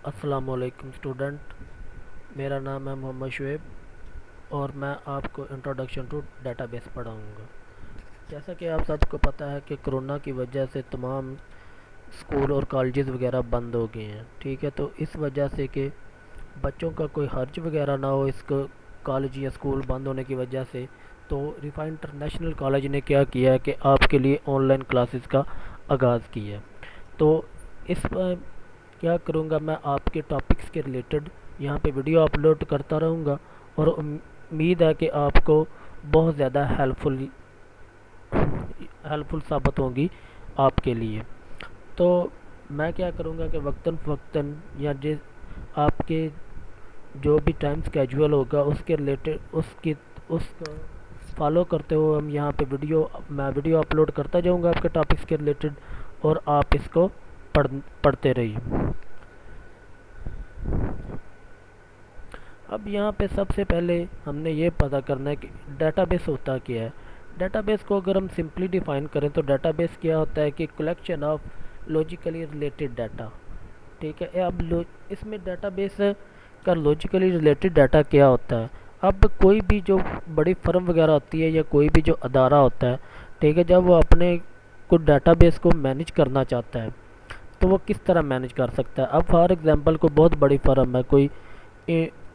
अस्सलामुअलैकुम स्टूडेंट। मेरा नाम है मोहम्मद शुएब और मैं आपको इंट्रोडक्शन टू डेटाबेस पढ़ाऊँगा। जैसा कि आप सबको पता है कि कोरोना की वजह से तमाम स्कूल और कॉलेजेस वगैरह बंद हो गए हैं। ठीक है, तो इस वजह से कि बच्चों का कोई हर्ज वगैरह ना हो इसको कॉलेज या स्कूल बंद होने की वजह से, तो रिफा इंटरनेशनल कॉलेज ने क्या किया है कि आपके लिए ऑनलाइन क्लासेस का आगाज़ किया है। तो इस क्या करूँगा, मैं आपके टॉपिक्स के रिलेटेड यहाँ पे वीडियो अपलोड करता रहूँगा और उम्मीद है कि आपको बहुत ज़्यादा हेल्पफुल साबित होंगी आपके लिए। तो मैं क्या करूँगा कि वक्तन फ़वक्तन या जिस आपके जो भी टाइम स्केजुअल होगा उसके रिलेटेड उसका फॉलो करते हुए हम यहाँ पे मैं वीडियो अपलोड करता जाऊँगा आपके टॉपिक्स के रिलेटेड, और आप इसको पढ़ते रहिए। अब यहाँ पे सबसे पहले हमने ये पता करना है कि डेटाबेस होता क्या है। डेटाबेस को अगर हम सिंपली डिफाइन करें तो डेटाबेस क्या होता है कि collection of logically related data. ठीक है, अब इसमें डेटाबेस का लॉजिकली रिलेटेड डाटा क्या होता है। अब कोई भी जो बड़ी फर्म वगैरह होती है या कोई भी जो अदारा होता है, ठीक है, जब वो अपने को डेटाबेस को मैनेज करना चाहता है तो वो किस तरह मैनेज कर सकता है। अब फॉर एग्जांपल कोई बहुत बड़ी फर्म है, कोई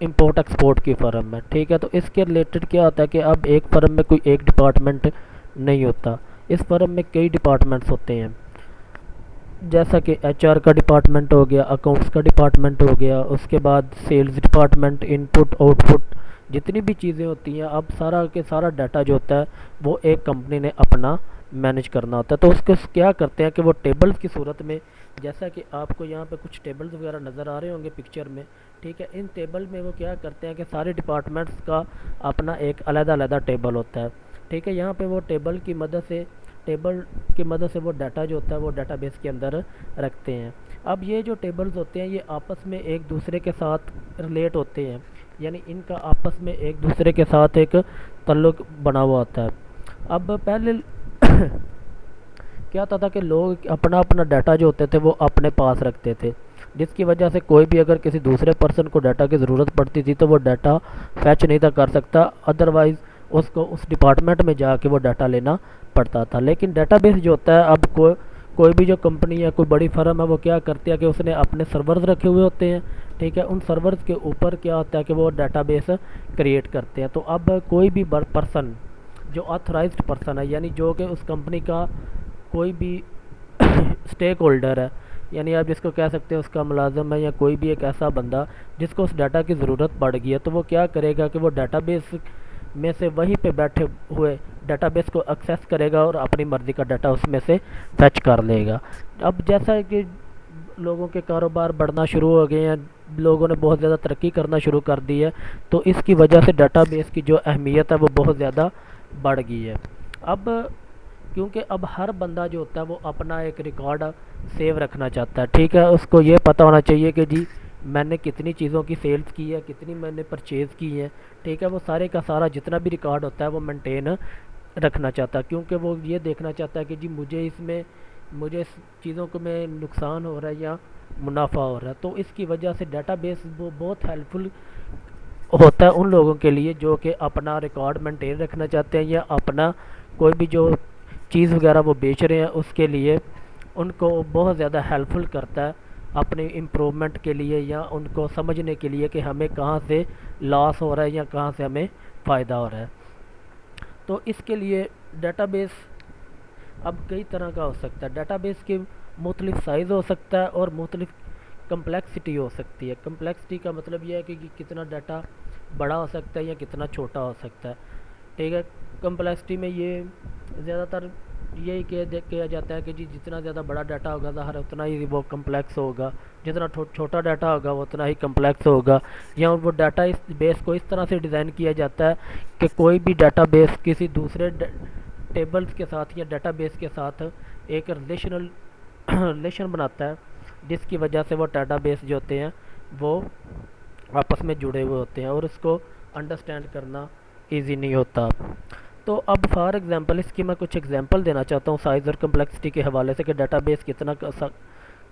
इंपोर्ट एक्सपोर्ट की फ़र्म है, ठीक है, तो इसके रिलेटेड क्या होता है कि अब एक फ़र्म में कोई एक डिपार्टमेंट नहीं होता, इस फ़र्म में कई डिपार्टमेंट्स होते हैं। जैसा कि एचआर का डिपार्टमेंट हो गया, अकाउंट्स का डिपार्टमेंट हो गया, उसके बाद सेल्स डिपार्टमेंट, इनपुट आउटपुट, जितनी भी चीज़ें होती हैं, अब सारा के सारा डाटा जो होता है वो एक कंपनी ने अपना मैनेज करना होता है। तो उसको क्या करते हैं कि वो टेबल्स की सूरत में, जैसा कि आपको यहाँ पे कुछ टेबल्स वगैरह नज़र आ रहे होंगे पिक्चर में, ठीक है, इन टेबल में वो क्या करते हैं कि सारे डिपार्टमेंट्स का अपना एक अलग-अलग टेबल होता है। ठीक है, यहाँ पे वो टेबल की मदद से वो डाटा जो होता है वो डाटाबेस के अंदर रखते हैं। अब ये जो टेबल्स होते हैं ये आपस में एक दूसरे के साथ रिलेट होते हैं, यानी इनका आपस में एक दूसरे के साथ एक ताल्लुक बना हुआ होता है। अब पहले क्या होता था कि लोग अपना अपना डाटा जो होते थे वो अपने पास रखते थे, जिसकी वजह से कोई भी अगर किसी दूसरे पर्सन को डाटा की ज़रूरत पड़ती थी तो वो डाटा फैच नहीं था कर सकता, अदरवाइज़ उसको उस डिपार्टमेंट में जाके वो डाटा लेना पड़ता था। लेकिन डाटाबेस जो होता है, अब कोई भी जो कंपनी या कोई बड़ी फर्म है वो क्या करती है कि उसने अपने सर्वर्स रखे हुए होते हैं। ठीक है, उन सर्वर्स के ऊपर क्या होता है कि वो डाटाबेस क्रिएट करते हैं। तो अब कोई भी पर्सन जो ऑथराइज्ड पर्सन है, यानी जो कि उस कंपनी का कोई भी स्टेक होल्डर है, यानी आप जिसको कह सकते हैं उसका मुलाजम है, या कोई भी एक ऐसा बंदा जिसको उस डाटा की ज़रूरत पड़ गई है, तो वो क्या करेगा कि वो डाटाबेस में से वहीं पे बैठे हुए डाटाबेस को एक्सेस करेगा और अपनी मर्ज़ी का डाटा उसमें से फैच कर लेगा। अब जैसा है कि लोगों के कारोबार बढ़ना शुरू हो गए हैं, लोगों ने बहुत ज़्यादा तरक्की करना शुरू कर दी है, तो इसकी वजह से डाटाबेस की जो अहमियत है वो बहुत ज़्यादा बढ़ गई है। अब क्योंकि अब हर बंदा जो होता है वो अपना एक रिकॉर्ड सेव रखना चाहता है। ठीक है, उसको ये पता होना चाहिए कि जी मैंने कितनी चीज़ों की सेल्स की है, कितनी मैंने परचेज़ की है। ठीक है, वो सारे का सारा जितना भी रिकॉर्ड होता है वो मेंटेन रखना चाहता है, क्योंकि वो ये देखना चाहता है कि जी मुझे इस चीज़ों को में नुकसान हो रहा है या मुनाफा हो रहा है। तो इसकी वजह से डाटाबेस वो बहुत हेल्पफुल होता है उन लोगों के लिए जो कि अपना रिकॉर्ड मेंटेन रखना चाहते हैं, या अपना कोई भी जो चीज़ वगैरह वो बेच रहे हैं उसके लिए उनको बहुत ज़्यादा हेल्पफुल करता है अपने इम्प्रूवमेंट के लिए, या उनको समझने के लिए कि हमें कहाँ से लॉस हो रहा है या कहाँ से हमें फ़ायदा हो रहा है। तो इसके लिए डेटाबेस अब कई तरह का हो सकता है। डेटाबेस की मुख्तलिफ साइज़ हो सकता है और मुख्तलिफ कम्प्लेक्सिटी हो सकती है। कम्प्लेक्सिटी का मतलब यह है कि कितना डाटा बड़ा हो सकता है या कितना छोटा हो सकता है। ठीक है, कम्प्लेक्सिटी में ये ज़्यादातर यही किया जाता है कि जी जितना ज़्यादा बड़ा डाटा होगा ज़ाहिर उतना ही वो कम्प्लेक्स होगा, जितना छोटा डाटा होगा वो उतना ही कम्प्लेक्स होगा। या वो डाटा इस बेस को इस तरह से डिज़ाइन किया जाता है कि कोई भी डाटा बेस किसी दूसरे टेबल्स के साथ या डाटा बेस के साथ एक रिलेशन बनाता है, जिसकी वजह से वो डाटा बेस जो होते हैं वो आपस में जुड़े हुए होते हैं और उसको अंडरस्टैंड करना ईजी नहीं होता। तो अब फॉर एग्जांपल इसकी मैं कुछ एग्जांपल देना चाहता हूँ साइज़ और कम्प्लेक्सिटी के हवाले से कि डाटाबेस कितना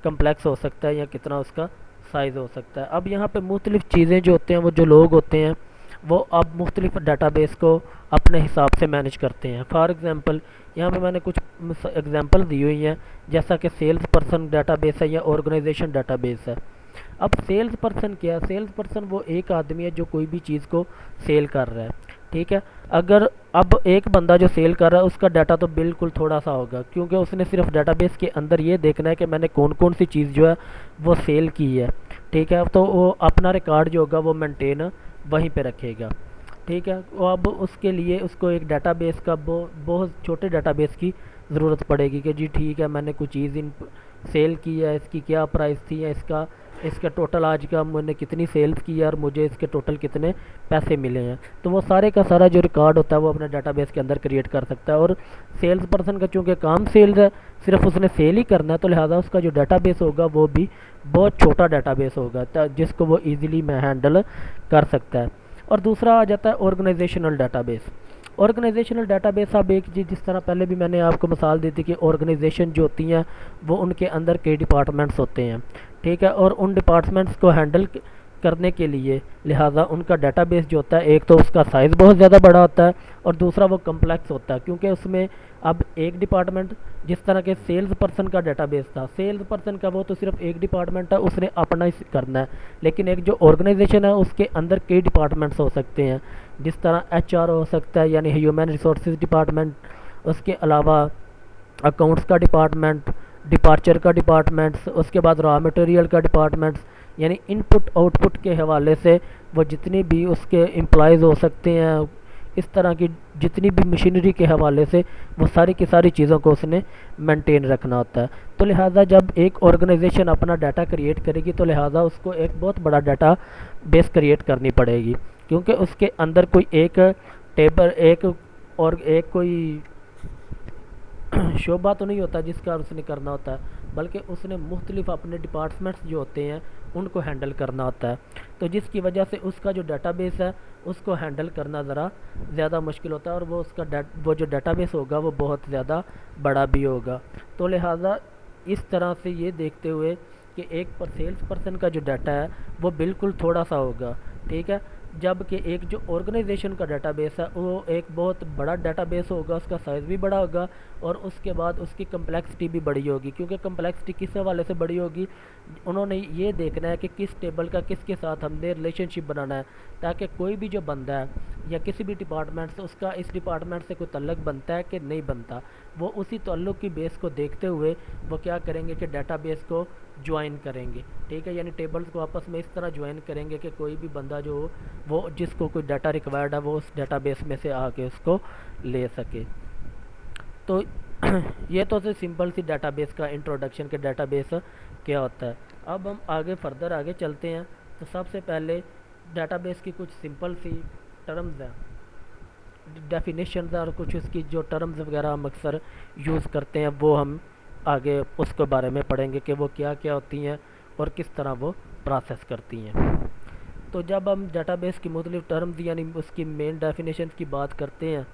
कम्प्लेक्स हो सकता है या कितना उसका साइज़ हो सकता है। अब यहाँ पे मुख्तलिफ़ चीज़ें जो होते हैं, वो जो लोग होते हैं वो अब मुख्तलिफ़ डाटाबेस को अपने हिसाब से मैनेज करते हैं। फॉर एग्ज़ाम्पल यहाँ पे मैंने कुछ एग्जांपल दी हुई हैं, जैसा कि सेल्स पर्सन डाटाबेस है या ऑर्गेनाइजेशन डाटाबेस है। अब सेल्स पर्सन क्या है? सेल्स पर्सन वो एक आदमी है जो कोई भी चीज़ को सेल कर रहा है, ठीक है। अगर अब एक बंदा जो सेल कर रहा है उसका डाटा तो बिल्कुल थोड़ा सा होगा, क्योंकि उसने सिर्फ डाटाबेस के अंदर ये देखना है कि मैंने कौन कौन सी चीज़ जो है वो सेल की है, ठीक है। तो वो अपना रिकॉर्ड जो होगा वो मेंटेन वहीं पे रखेगा, ठीक है। अब उसके लिए उसको एक डाटाबेस का बहुत छोटे डाटाबेस की ज़रूरत पड़ेगी कि जी ठीक है, मैंने कुछ चीज़ इन सेल की है, इसकी क्या प्राइस थी, या इसका टोटल आज का मैंने कितनी सेल्स की है और मुझे इसके टोटल कितने पैसे मिले हैं। तो वो सारे का सारा जो रिकॉर्ड होता है वो अपने डाटाबेस के अंदर क्रिएट कर सकता है। और सेल्स पर्सन का चूँकि काम सेल्स है, सिर्फ उसने सेल ही करना है, तो लिहाजा उसका जो डाटाबेस होगा वो भी बहुत छोटा डाटाबेस होगा जिसको वो ईज़िली में हैंडल कर सकता है। और दूसरा आ जाता है ऑर्गेनाइजेशनल डाटाबेस। ऑर्गेनाइजेशनल डाटाबेस, अब एक चीज़ जिस तरह पहले भी मैंने आपको मिसाल दी थी कि ऑर्गेनाइजेशन जो होती हैं वो उनके अंदर कई डिपार्टमेंट्स होते हैं, ठीक है। और उन डिपार्टमेंट्स को हैंडल करने के लिए लिहाजा उनका डाटाबेस जो होता है, एक तो उसका साइज़ बहुत ज़्यादा बड़ा होता है और दूसरा वो कम्प्लेक्स होता है, क्योंकि उसमें अब एक डिपार्टमेंट, जिस तरह के सेल्स पर्सन का डाटाबेस था, सेल्स पर्सन का वो तो सिर्फ एक डिपार्टमेंट है, उसने अपना ही करना है। लेकिन एक जो ऑर्गेनाइजेशन है उसके अंदर कई डिपार्टमेंट्स हो सकते हैं, जिस तरह HR हो सकता है यानी ह्यूमन रिसोर्सेज डिपार्टमेंट, उसके अलावा अकाउंट्स का डिपार्टमेंट, डिपार्चर का डिपार्टमेंट्स, उसके बाद रॉ मटेरियल का डिपार्टमेंट्स, यानी इनपुट आउटपुट के हवाले से वो जितनी भी उसके एम्प्लॉयज़ हो सकते हैं, इस तरह की जितनी भी मशीनरी के हवाले से वो सारी की सारी चीज़ों को उसने मेंटेन रखना होता है। तो लिहाजा जब एक ऑर्गेनाइजेशन अपना डाटा क्रिएट करेगी तो लिहाजा उसको एक बहुत बड़ा डाटा बेस क्रिएट करनी पड़ेगी, क्योंकि उसके अंदर कोई एक टेबल एक कोई शोबा तो नहीं होता जिसका उसने करना होता है, बल्कि उसने मुख्तलिफ अपने डिपार्टमेंट्स जो होते हैं उनको हैंडल करना होता है। तो जिसकी वजह से उसका जो डाटाबेस है उसको हैंडल करना ज़रा ज़्यादा मुश्किल होता है, और वो जो डाटाबेस होगा वो बहुत ज़्यादा बड़ा भी होगा। तो लिहाजा इस तरह से ये देखते हुए कि सेल्स पर्सन का जो डाटा है वो बिल्कुल थोड़ा सा होगा, ठीक है, जबकि एक जो ऑर्गेनाइजेशन का डाटाबेस है वो एक बहुत बड़ा डाटाबेस होगा, उसका साइज़ भी बड़ा होगा और उसके बाद उसकी कम्प्लेक्सिटी भी बड़ी होगी। क्योंकि कम्प्लेक्सिटी किस हवाले से बड़ी होगी, उन्होंने ये देखना है कि किस टेबल का किसके साथ हमने रिलेशनशिप बनाना है, ताकि कोई भी जो बंदा है या किसी भी डिपार्टमेंट से उसका इस डिपार्टमेंट से कोई तल्लुक़ बनता है कि नहीं बनता, वो उसी तल्लुक़ की बेस को देखते हुए वो क्या करेंगे कि डाटाबेस को ज्वाइन करेंगे, ठीक है, यानी टेबल्स को आपस में इस तरह ज्वाइन करेंगे कि कोई भी बंदा जो वो जिसको कोई डाटा रिक्वायर्ड है वो उस डाटाबेस में से आके उसको ले सके। तो ये तो सिंपल सी डाटाबेस का इंट्रोडक्शन के डाटाबेस क्या होता है। अब हम आगे चलते हैं। तो सबसे पहले डाटाबेस की कुछ सिंपल सी टर्म्स हैं, डेफिनेशन है, और कुछ उसकी जो टर्म्स वगैरह हम अक्सर यूज़ करते हैं वो हम आगे उसके बारे में पढ़ेंगे कि वो क्या क्या होती हैं और किस तरह वो प्रोसेस करती हैं। तो जब हम डाटाबेस की मुख्तलिफ टर्म्स यानी उसकी मेन डेफिनेशन की बात करते हैं,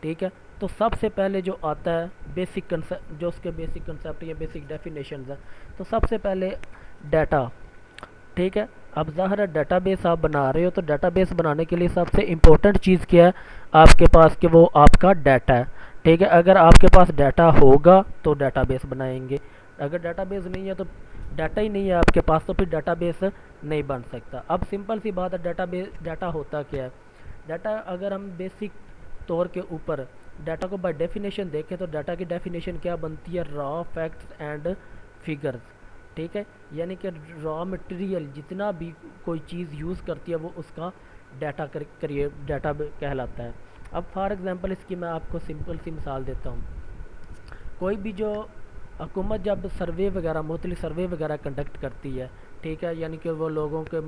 ठीक है, तो सबसे पहले जो आता है बेसिक कंसेप्ट, जो उसके बेसिक कंसेप्ट या बेसिक डेफिनेशन है, तो सबसे पहले डाटा, ठीक है। अब ज़ाहिर है डाटाबेस आप बना रहे हो, तो डाटाबेस बनाने के लिए सबसे इम्पोर्टेंट चीज़ क्या है आपके पास, कि वो आपका डाटा है, ठीक है। अगर आपके पास डाटा होगा तो डाटाबेस बनाएंगे, अगर डाटाबेस नहीं है तो डाटा ही नहीं है आपके पास तो फिर डाटाबेस नहीं बन सकता। अब सिंपल सी बात है, डाटा होता क्या है। डाटा अगर हम बेसिक तौर के ऊपर डाटा को बाय डेफिनेशन देखें तो डाटा की डेफिनेशन क्या बनती है, रॉ फैक्ट्स एंड फिगर्स, ठीक है, यानी कि रॉ मटेरियल जितना भी कोई चीज़ यूज़ करती है वो उसका डाटा डाटा कहलाता है। अब फॉर एग्जांपल इसकी मैं आपको सिंपल सी मिसाल देता हूँ। कोई भी जो हुकूमत जब सर्वे वगैरह मुख्तलिफ सर्वे वगैरह कंडक्ट करती है, ठीक है, यानी कि वो लोगों के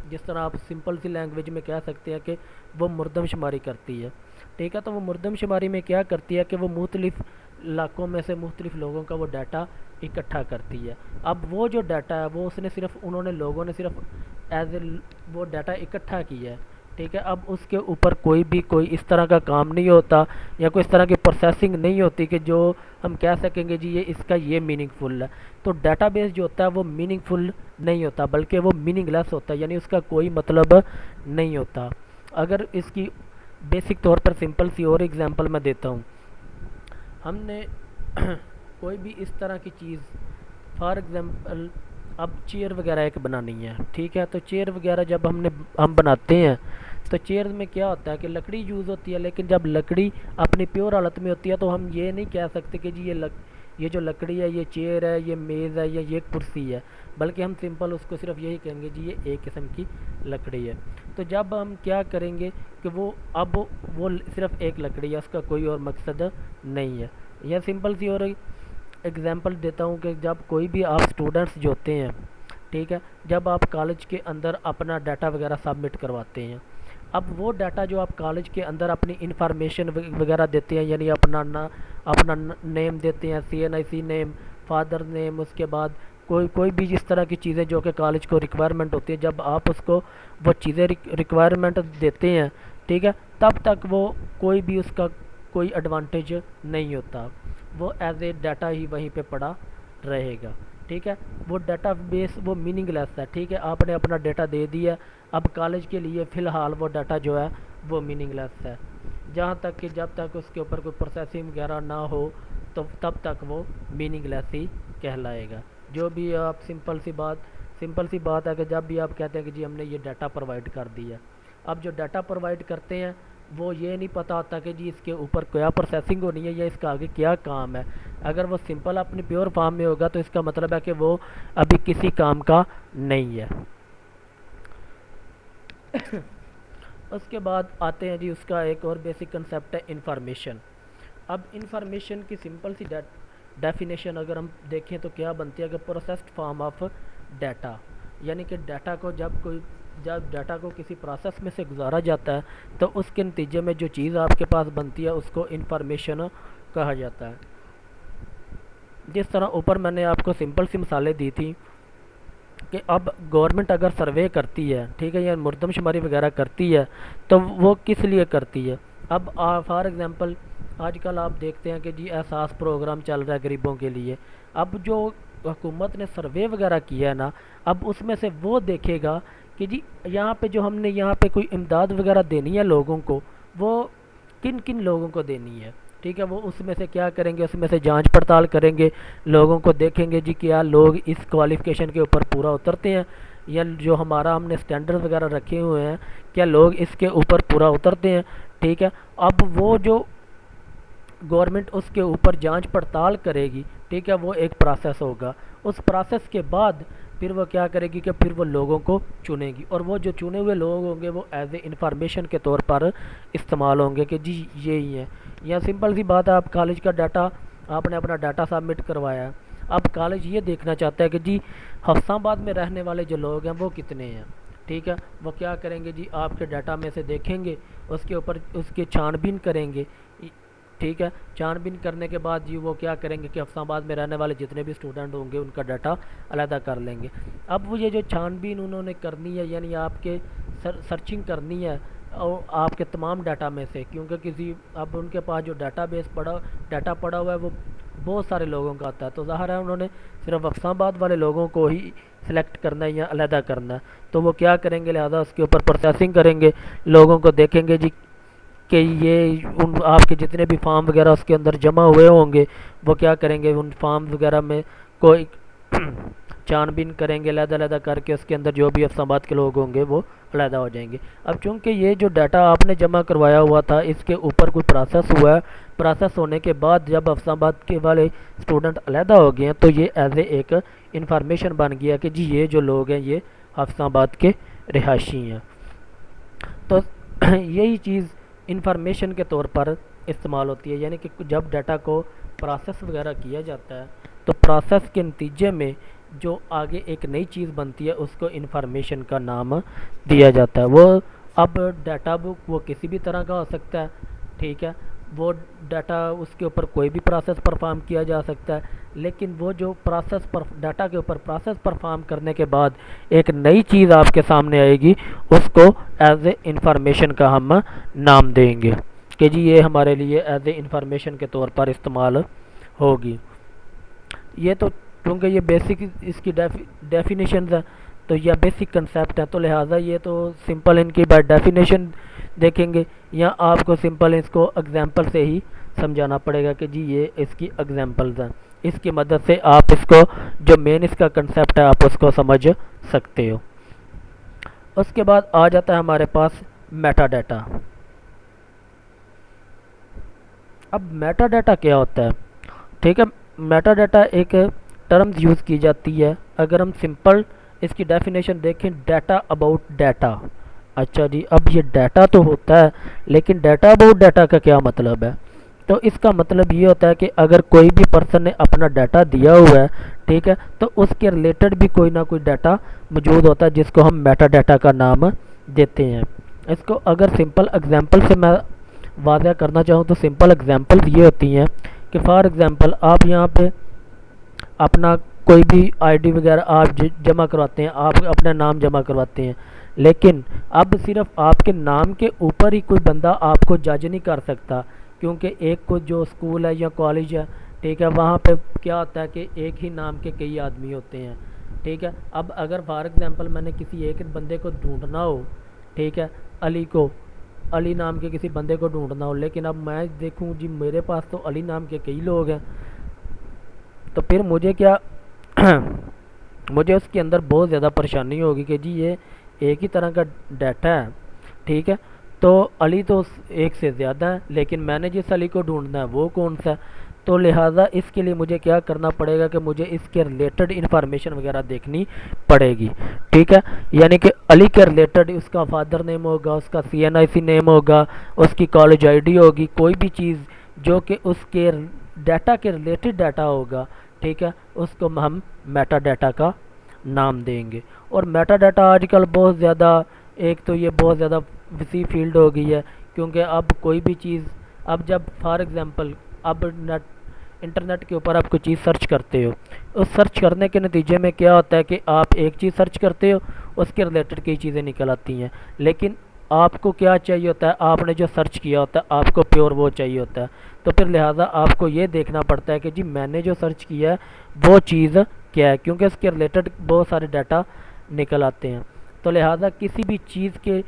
जिस तरह आप सिंपल सी लैंग्वेज में कह सकते हैं कि वो मुर्दमशुमारी करती है, ठीक है। तो वो मुर्दमशुमारी में क्या करती है कि वो मुख्तलिफ इलाकों में से मुख्तलिफ लोगों का वो डाटा इकट्ठा करती है। अब वो जो डाटा है वो उन्होंने लोगों ने सिर्फ एज ए वो डाटा इकट्ठा किया है, ठीक है। अब उसके ऊपर कोई इस तरह का काम नहीं होता या कोई इस तरह की प्रोसेसिंग नहीं होती कि जो हम कह सकेंगे जी ये इसका ये मीनिंगफुल है। तो डाटाबेस जो होता है वो मीनिंगफुल नहीं होता, बल्कि वो मीनिंगलेस होता है, यानी उसका कोई मतलब नहीं होता। अगर इसकी बेसिक तौर पर सिंपल सी और एग्जांपल मैं देता हूँ। हमने कोई भी इस तरह की चीज़, फॉर एग्जांपल अब चेयर वगैरह एक बनानी है, ठीक है। तो चेयर वगैरह जब हम बनाते हैं तो चेयर में क्या होता है कि लकड़ी यूज़ होती है, लेकिन जब लकड़ी अपनी प्योर हालत में होती है तो हम ये नहीं कह सकते कि जी ये जो लकड़ी है ये चेयर है, ये मेज़ है या ये कुर्सी है, बल्कि हम सिंपल उसको सिर्फ यही कहेंगे जी ये एक किस्म की लकड़ी है। तो जब हम क्या करेंगे कि अब वो सिर्फ एक लकड़ी है, उसका कोई और मकसद नहीं है। यह सिंपल सी और एग्जांपल देता हूँ कि जब कोई भी आप स्टूडेंट्स जो होते हैं, ठीक है, जब आप कॉलेज के अंदर अपना डाटा वगैरह सबमिट करवाते हैं, अब वो डाटा जो आप कॉलेज के अंदर अपनी इंफॉर्मेशन वगैरह देते हैं, यानी अपना नेम देते हैं, CNIC नेम, फादर नेम, उसके बाद कोई भी जिस तरह की चीज़ें जो कि कॉलेज को रिक्वायरमेंट होती है, जब आप उसको वो चीज़ें रिक्वायरमेंट देते हैं, ठीक है, तब तक वो कोई भी उसका कोई एडवांटेज नहीं होता, वो एज ए डाटा ही वहीं पे पड़ा रहेगा, ठीक है। वो डाटा बेस वो मीनिंगलेस है, ठीक है। आपने अपना डाटा दे दिया, अब कॉलेज के लिए फ़िलहाल वो डाटा जो है वो मीनिंगलेस है, जहाँ तक कि जब तक उसके ऊपर कोई प्रोसेसिंग वगैरह ना हो तो तब तक वो मीनिंगलेस ही कहलाएगा। जो भी आप सिंपल सी बात है कि जब भी आप कहते हैं कि जी हमने ये डाटा प्रोवाइड कर दिया, अब जो डाटा प्रोवाइड करते हैं वो ये नहीं पता होता कि जी इसके ऊपर क्या प्रोसेसिंग होनी है या इसका आगे क्या काम है। अगर वो सिंपल अपनी प्योर फॉर्म में होगा तो इसका मतलब है कि वो अभी किसी काम का नहीं है। उसके बाद आते हैं जी उसका एक और बेसिक कंसेप्ट है इंफॉर्मेशन। अब इंफॉर्मेशन की सिंपल सी डेफिनेशन अगर हम देखें तो क्या बनती है कि प्रोसेस्ड फॉर्म ऑफ डाटा, यानी कि जब डाटा को किसी प्रोसेस में से गुजारा जाता है तो उसके नतीजे में जो चीज़ आपके पास बनती है उसको इंफॉर्मेशन कहा जाता है। जिस तरह ऊपर मैंने आपको सिंपल सी मिसालें दी थी कि अब गवर्नमेंट अगर सर्वे करती है, ठीक है, या मुर्दमशुमारी वगैरह करती है तो वो किस लिए करती है। अब फॉर एग्ज़ाम्पल आजकल आप देखते हैं कि जी एहसास प्रोग्राम चल रहा है गरीबों के लिए। अब जो हुकूमत ने सर्वे वगैरह किया है ना, अब उसमें से वो देखेगा कि जी यहाँ पे जो हमने यहाँ पे कोई इमदाद वगैरह देनी है लोगों को, वो किन किन लोगों को देनी है, ठीक है। वो उसमें से क्या करेंगे, उसमें से जांच पड़ताल करेंगे, लोगों को देखेंगे जी क्या लोग इस क्वालिफ़िकेशन के ऊपर पूरा उतरते हैं, या जो हमारा हमने स्टैंडर्ड वगैरह रखे हुए हैं क्या लोग इसके ऊपर पूरा उतरते हैं, ठीक है। अब वो जो गवर्नमेंट उसके ऊपर जांच पड़ताल करेगी, ठीक है, वो एक प्रोसेस होगा। उस प्रोसेस के बाद फिर वो क्या करेगी कि फिर वो लोगों को चुनेगी, और वो जो चुने हुए लोग होंगे वो एज ए इंफॉर्मेशन के तौर पर इस्तेमाल होंगे कि जी ये ही है। या सिंपल सी बात है, आप कॉलेज का डाटा, आपने अपना डाटा सबमिट करवाया, अब कॉलेज ये देखना चाहता है कि जी हफ्साबाद में रहने वाले जो लोग हैं वो कितने हैं, ठीक है। वो क्या करेंगे जी आपके डाटा में से देखेंगे, उसके ऊपर उसकी छानबीन करेंगे, ठीक है। छानबीन करने के बाद जी वो क्या करेंगे कि हफ्साबाद में रहने वाले जितने भी स्टूडेंट होंगे उनका डाटा अलहदा कर लेंगे। अब वो ये जो छानबीन उन्होंने करनी है, यानी आपके सर्चिंग करनी है और आपके तमाम डाटा में से, क्योंकि अब उनके पास जो डाटा पड़ा हुआ है वो बहुत सारे लोगों का आता है, तो ज़ाहिर है उन्होंने सिर्फ हफ्साबाद वाले लोगों को ही सिलेक्ट करना है या अलहदा करना है। तो वो क्या करेंगे, लिहाजा उसके ऊपर प्रोसेसिंग करेंगे, लोगों को देखेंगे जी कि ये उन आपके जितने भी फॉर्म वगैरह उसके अंदर जमा हुए होंगे, वो क्या करेंगे उन फॉर्म वगैरह में कोई छानबीन करेंगे, अलहदा करके उसके अंदर जो भी अफसाबाद के लोग होंगे वो अलहदा हो जाएंगे। अब चूँकि ये जो डाटा आपने जमा करवाया हुआ था इसके ऊपर कोई प्रोसेस हुआ है, प्रोसेस होने के बाद जब अफसाबाद के वाले स्टूडेंट अलहदा हो गए हैं तो ये एज ए एक इंफॉर्मेशन बन गया कि जी ये जो लोग हैं ये हफ्साबाद के रिहायशी हैं। तो यही चीज़ इंफॉर्मेशन के तौर पर इस्तेमाल होती है, यानी कि जब डाटा को प्रोसेस वगैरह किया जाता है तो प्रोसेस के नतीजे में जो आगे एक नई चीज़ बनती है उसको इंफॉर्मेशन का नाम दिया जाता है। वो अब डाटा बुक वो किसी भी तरह का हो सकता है, ठीक है, वो डाटा उसके ऊपर कोई भी प्रोसेस परफॉर्म किया जा सकता है, लेकिन वो जो प्रोसेस पर डाटा के ऊपर प्रोसेस परफॉर्म करने के बाद एक नई चीज़ आपके सामने आएगी, उसको एज ए इंफॉर्मेशन का हम नाम देंगे कि जी ये हमारे लिए एज ए इंफॉर्मेशन के तौर पर इस्तेमाल होगी। ये तो क्योंकि ये बेसिक इसकी डेफिनेशन है, तो यह बेसिक कंसेप्ट है, तो लिहाजा ये तो सिंपल इनकी बाय डेफिनेशन देखेंगे, या आपको सिंपल इसको एग्जांपल से ही समझाना पड़ेगा कि जी ये इसकी एग्जांपल्स हैं। इसकी मदद से आप इसको जो मेन इसका कंसेप्ट है आप उसको समझ सकते हो। उसके बाद आ जाता है हमारे पास मेटा डाटा। अब मेटा डाटा क्या होता है? ठीक है, मेटा डाटा एक टर्म्स यूज़ की जाती है। अगर हम सिंपल इसकी डेफिनेशन देखें, डाटा अबाउट डाटा। अच्छा जी, अब ये डाटा तो होता है, लेकिन डाटा अबाउट डाटा का क्या मतलब है? तो इसका मतलब ये होता है कि अगर कोई भी पर्सन ने अपना डाटा दिया हुआ है, ठीक है, तो उसके रिलेटेड भी कोई ना कोई डाटा मौजूद होता है जिसको हम मेटा डाटा का नाम देते हैं। इसको अगर सिंपल एग्जांपल से मैं वाज़ह करना चाहूँ तो सिंपल एग्जांपल ये होती हैं कि फॉर एग्जांपल आप यहाँ पे अपना कोई भी आईडी वगैरह आप जमा करवाते हैं, आप अपना नाम जमा करवाते हैं, लेकिन अब सिर्फ आपके नाम के ऊपर ही कोई बंदा आपको जज नहीं कर सकता, क्योंकि एक को जो स्कूल है या कॉलेज है, ठीक है, वहाँ पे क्या होता है कि एक ही नाम के कई आदमी होते हैं, ठीक है। अब अगर फॉर एग्जांपल मैंने किसी एक बंदे को ढूंढना हो, ठीक है, अली नाम के किसी बंदे को ढूंढना हो, लेकिन अब मैं देखूं जी मेरे पास तो अली नाम के कई लोग हैं, तो फिर मुझे क्या मुझे उसके अंदर बहुत ज़्यादा परेशानी होगी कि जी ये एक ही तरह का डाटा है, ठीक है, तो अली तो एक से ज़्यादा है, लेकिन मैंने जिस अली को ढूंढना है वो कौन सा है? तो लिहाजा इसके लिए मुझे क्या करना पड़ेगा कि मुझे इसके रिलेटेड इन्फॉर्मेशन वगैरह देखनी पड़ेगी, ठीक है। यानी कि अली के रिलेटेड उसका फादर नेम होगा, उसका CNIC नेम होगा, उसकी कॉलेज आईडी होगी, कोई भी चीज़ जो कि उसके डाटा के रिलेटेड डाटा होगा, ठीक है, उसको हम मेटा डाटा का नाम देंगे। और मेटा डाटा आजकल बहुत ज़्यादा, एक तो ये बहुत ज़्यादा वसी फील्ड हो गई है, क्योंकि अब कोई भी चीज़, अब जब फॉर एग्जांपल अब इंटरनेट के ऊपर आप कोई चीज़ सर्च करते हो, उस सर्च करने के नतीजे में क्या होता है कि आप एक चीज़ सर्च करते हो, उसके रिलेटेड कई चीज़ें निकल आती हैं, लेकिन आपको क्या चाहिए होता है, आपने जो सर्च किया होता है आपको प्योर वो चाहिए होता है। तो फिर लिहाजा आपको ये देखना पड़ता है कि जी मैंने जो सर्च किया है वो चीज़ क्या है, क्योंकि उसके रिलेटेड बहुत सारे डाटा निकल आते हैं। तो लिहाजा किसी भी चीज़ के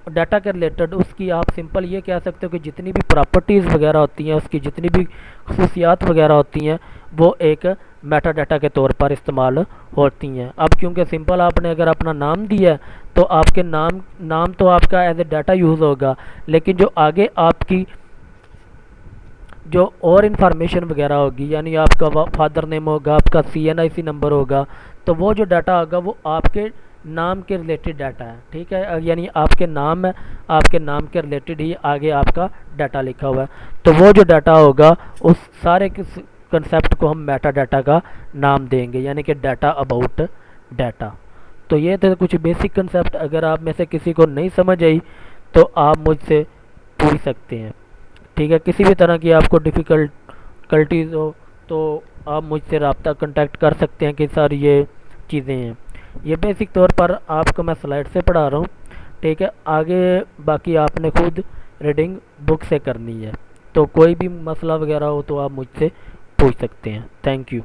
डाटा के रिलेटेड उसकी आप सिंपल ये कह सकते हो कि जितनी भी प्रॉपर्टीज़ वगैरह होती हैं, उसकी जितनी भी खसूसियात वगैरह होती हैं, वो एक मेटा डाटा के तौर पर इस्तेमाल होती हैं। अब क्योंकि सिंपल आपने अगर अपना नाम दिया है, तो आपके नाम तो आपका एज ए डाटा यूज़ होगा, लेकिन जो आगे आपकी जो और इन्फॉर्मेशन वगैरह होगी, यानी आपका फादर नेम होगा, आपका CNIC नंबर होगा, तो वो जो डाटा होगा वो आपके नाम के रिलेटेड डाटा है, ठीक है, यानी आपके नाम है, आपके नाम के रिलेटेड ही आगे आपका डाटा लिखा हुआ है, तो वो जो डाटा होगा उस सारे कंसेप्ट को हम मेटा डाटा का नाम देंगे, यानी कि डाटा अबाउट डाटा। तो ये थे कुछ बेसिक कंसेप्ट। अगर आप में से किसी को नहीं समझ आई तो आप मुझसे पूछ सकते हैं, ठीक है। किसी भी तरह की आपको डिफ़िकल्टीज़ हो तो आप मुझसे रब्ता कांटेक्ट कर सकते हैं कि सर ये चीज़ें हैं। ये बेसिक तौर पर आपको मैं स्लाइड से पढ़ा रहा हूँ, ठीक है, आगे बाकी आपने खुद रीडिंग बुक से करनी है। तो कोई भी मसला वगैरह हो तो आप मुझसे पूछ सकते हैं। Thank you.